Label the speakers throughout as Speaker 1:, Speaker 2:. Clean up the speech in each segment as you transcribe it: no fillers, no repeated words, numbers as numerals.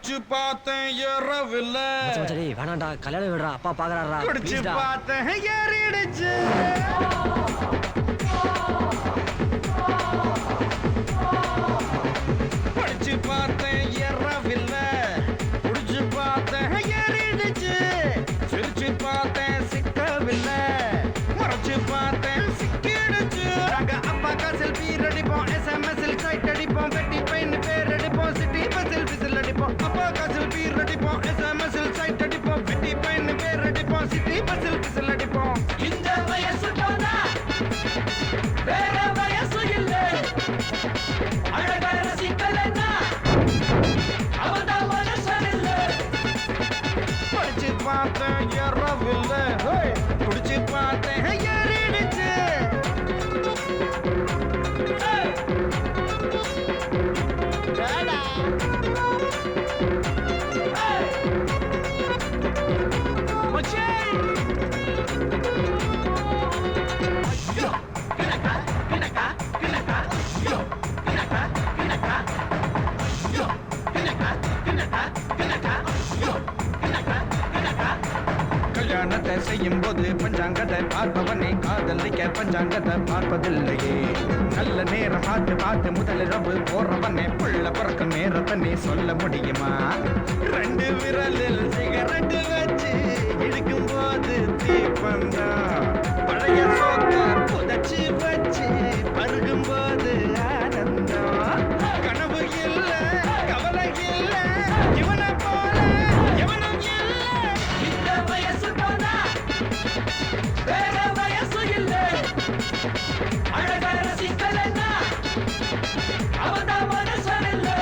Speaker 1: பார்த்தேன் ஏறவில்ல.
Speaker 2: சரி வேணாண்டா, கல்யாணம் விடுறா, அப்பா பாக்குறாரா.
Speaker 1: குடிச்சு பார்த்தேன் ஏறிடுச்சு. படிச்சு பார்த்தேன் ஏறவில்ல. குடிச்சு பார்த்தேன் ஏறிடுச்சு. சிரிச்சு பார்த்தேன் சிக்கவில்லை. மறைச்சு பார்த்தேன் சிக்கிடுச்சு. நாங்க அப்பா காசில் பீர் அடிப்போம், எஸ்எம்எஸ்ஸில் சைட் அடிப்போம், வெட்டி பெயின் பேர் அடிப்போம், சிட்டி பஸ்ஸில் விசில் அடிப்போம். அப்பா காசில் பீர் அடிப்போம், எஸ்எம்எஸ்ஸில் சைட் அடிப்போம், வெட்டி பெயின் பேர் அடிப்போம், சிட்டி பஸ்ஸில் விசில் அடிப்போம்.
Speaker 3: இந்த வயசு போனா வேற வயசு இல்லை. அழகா ரசிக்கலன்னா அவதான் மனுஷன் இல்லை.
Speaker 1: படிச்சு பார்த்தேன் ஏறவில்லை. குடிச்சு பார்த்தேன் ஏறிடுச்சு. கல்யாணத்தை செய்யும் போது பஞ்சாங்கத்தை பார்ப்பவனே காதலிக்க பஞ்சாங்கத்தை பார்ப்பதில்லையே. நல்ல நேரம் பார்த்து பார்த்து முதலிரவு போறவனே புள்ள பிறக்க நேரத்தை நீ சொல்ல முடியுமா? 2 விரலில் சிகரெட்டு வச்சு இழுக்கும் போது தீப்பந்தா. பழைய சோத்த புதைச்சு வச்சு பருகும் போது ஆனந்தம். கனவு இல்ல கவலை இல்ல இவனை போல எவனும் இல்ல.
Speaker 3: இந்த வயசு போனா வேற வயசு இல்லை. அழகா ரசிக்கலன்னா அவதான் மனுஷன் இல்லை.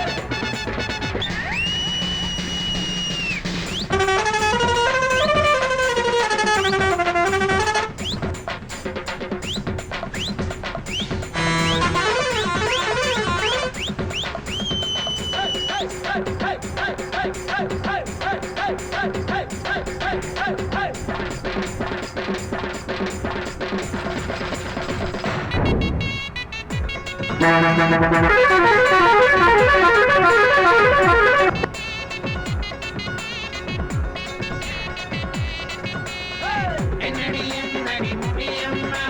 Speaker 1: என்னடி என்னடி முடியம்மா,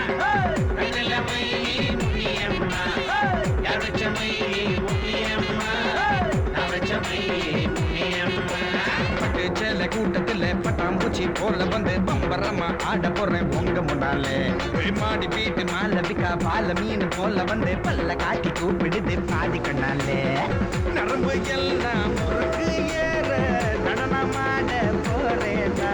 Speaker 1: நிலமை முடியம்மா, யார் வச்ச மையே முடியம்மா, நான் வச்ச மையே முடியம்மா. பட்டு சேலை கூட்டத்தில் பட்டாம்பூச்சி போல வந்து பம்பரமா ஆட போறேன் உங்க முன்னாலே. மாடி வீட்டு மாலவிக்கா பால மீன் போல வந்து பல்ல காட்டி கூப்பிடுது பாதி கண்ணாலே. நரம்பு எல்லாம் முறுக்கு ஏற நடனமாட போறேதா.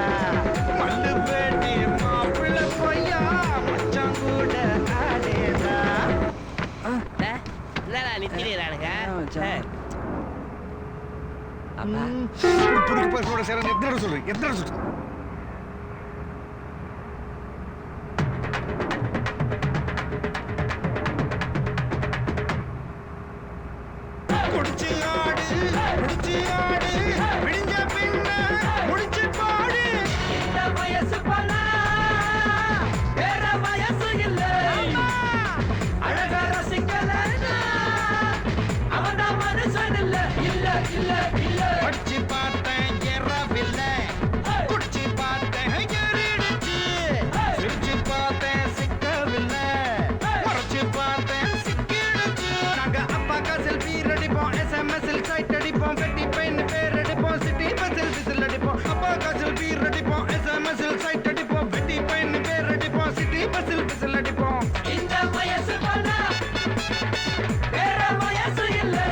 Speaker 1: மல்லு பேட்டி மாப்பிள்ள பொய்யா மச்சான் கூட ஆடேதா.
Speaker 2: என்னடா நித்திரானுங்க அப்பா.
Speaker 1: துடுக்கு பசோட சேர எத்தனை சொல்லு எத்தனை சொல்லு. குடிச்சு ஆடு குடிச்சு ஆடு விடிஞ்ச பின்ன முடிச்சு பாடு.
Speaker 3: இந்த வயசு போனா வேற வயசு இல்லை. அழகா ரசிக்கலன்னா அவதான் மனுஷன் இல்லை. இல்ல இல்ல இல்ல.
Speaker 1: படிச்சு பார்த்தேன் ஏறவில்லை. குடிச்சு பார்த்தேன் ஏறிடுச்சு. சிரிச்சு பார்த்தேன் சிக்கவில்லை. மறைச்சு பார்த்தேன் சிக்கிடுச்சு. நாங்க அப்பா காசில் பீர் அடிப்போம், எஸ்எம்எஸ்ஸில் சைட் அடிப்போம், வெட்டி பெயின் பேர் அடிப்போம், சிட்டி பஸ்ஸில் விசில் அடிப்போம். அப்பா காசில் பீர் அடிப்போம், எஸ்எம்எஸ்ஸில் சைட் அடிப்போம், வெட்டி பெயின் பேர் அடிப்போம், சிட்டி பஸ்ஸில் விசில் அடிப்போம்.
Speaker 3: இந்த வயசு போனா வேற வயசு இல்லை.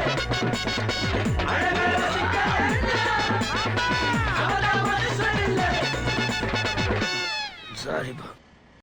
Speaker 3: அழகா ரசிக்கலன்னா அவதான் மனுஷன் இல்லை.
Speaker 1: சாரிப்பா.